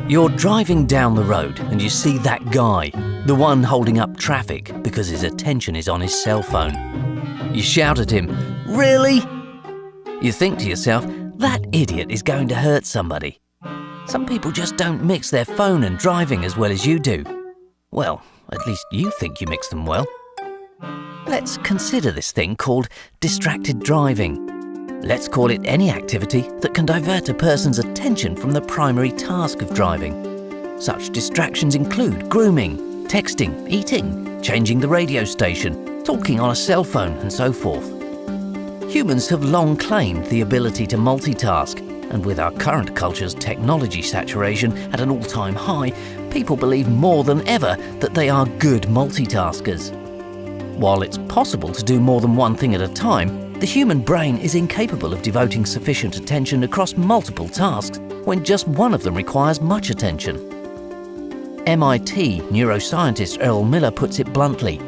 You're driving down the road and you see that guy, the one holding up traffic because his attention is on his cell phone. You shout at him, "Really?" You think to yourself, that idiot is going to hurt somebody. Some people just don't mix their phone and driving as well as you do. Well, at least you think you mix them well. Let's consider this thing called distracted driving. Let's call it any activity that can divert a person's attention from the primary task of driving. Such distractions include grooming, texting, eating, changing the radio station, talking on a cell phone, and so forth. Humans have long claimed the ability to multitask, and with our current culture's technology saturation at an all-time high, people believe more than ever that they are good multitaskers. While it's possible to do more than one thing at a time, the human brain is incapable of devoting sufficient attention across multiple tasks when just one of them requires much attention. MIT neuroscientist Earl Miller puts it bluntly,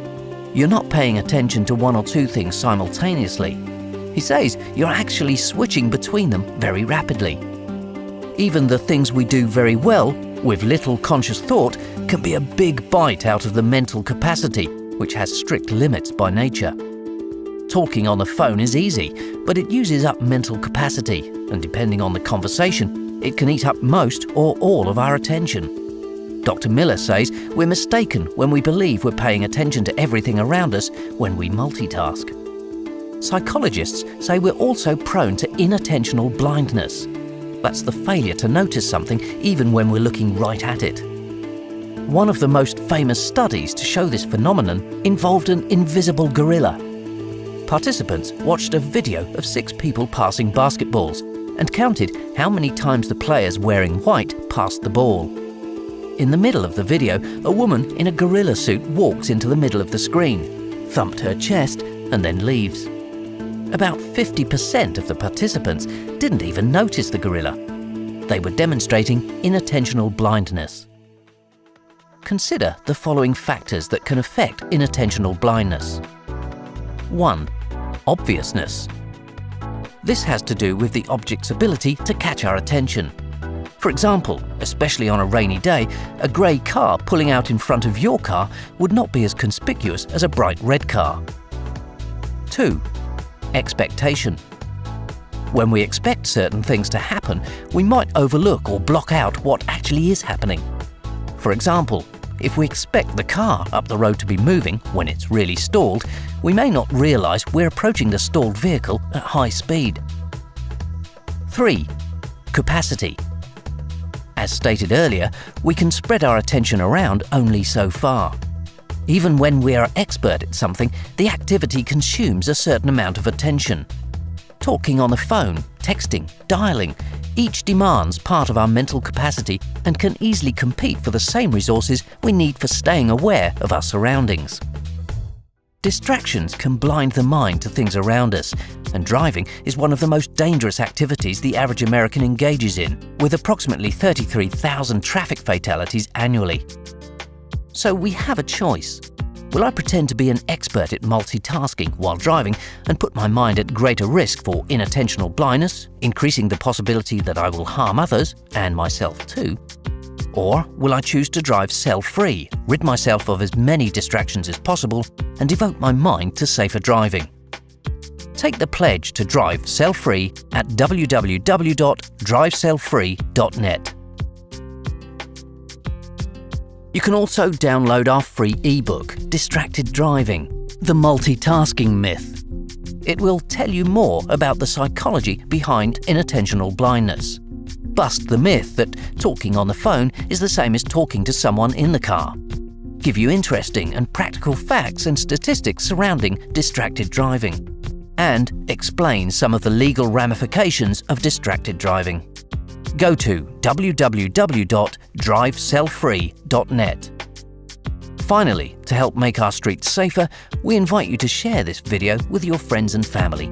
"You're not paying attention to one or two things simultaneously." He says you're actually switching between them very rapidly. Even the things we do very well, with little conscious thought, can be a big bite out of the mental capacity, which has strict limits by nature. Talking on the phone is easy, but it uses up mental capacity, and depending on the conversation, it can eat up most or all of our attention. Dr. Miller says we're mistaken when we believe we're paying attention to everything around us when we multitask. Psychologists say we're also prone to inattentional blindness. That's the failure to notice something even when we're looking right at it. One of the most famous studies to show this phenomenon involved an invisible gorilla. Participants watched a video of 6 people passing basketballs and counted how many times the players wearing white passed the ball. In the middle of the video, a woman in a gorilla suit walks into the middle of the screen, thumped her chest, and then leaves. About 50% of the participants didn't even notice the gorilla. They were demonstrating inattentional blindness. Consider the following factors that can affect inattentional blindness. 1. Obviousness. This has to do with the object's ability to catch our attention. For example, especially on a rainy day, a grey car pulling out in front of your car would not be as conspicuous as a bright red car. 2. Expectation. When we expect certain things to happen, we might overlook or block out what actually is happening. For example, if we expect the car up the road to be moving when it's really stalled, we may not realise we're approaching the stalled vehicle at high speed. 3. Capacity. As stated earlier, we can spread our attention around only so far. Even when we are expert at something, the activity consumes a certain amount of attention. Talking on the phone, texting, dialing, each demands part of our mental capacity and can easily compete for the same resources we need for staying aware of our surroundings. Distractions can blind the mind to things around us, and driving is one of the most dangerous activities the average American engages in, with approximately 33,000 traffic fatalities annually. So we have a choice. Will I pretend to be an expert at multitasking while driving and put my mind at greater risk for inattentional blindness, increasing the possibility that I will harm others, and myself too? Or will I choose to drive cell-free, rid myself of as many distractions as possible, and devote my mind to safer driving? Take the pledge to drive cell-free at www.drivecellfree.net. You can also download our free ebook, Distracted Driving: The Multitasking Myth. It will tell you more about the psychology behind inattentional blindness. Bust the myth that talking on the phone is the same as talking to someone in the car. Give you interesting and practical facts and statistics surrounding distracted driving. And explain some of the legal ramifications of distracted driving. Go to www.drivecellfree.net. Finally, to help make our streets safer, we invite you to share this video with your friends and family.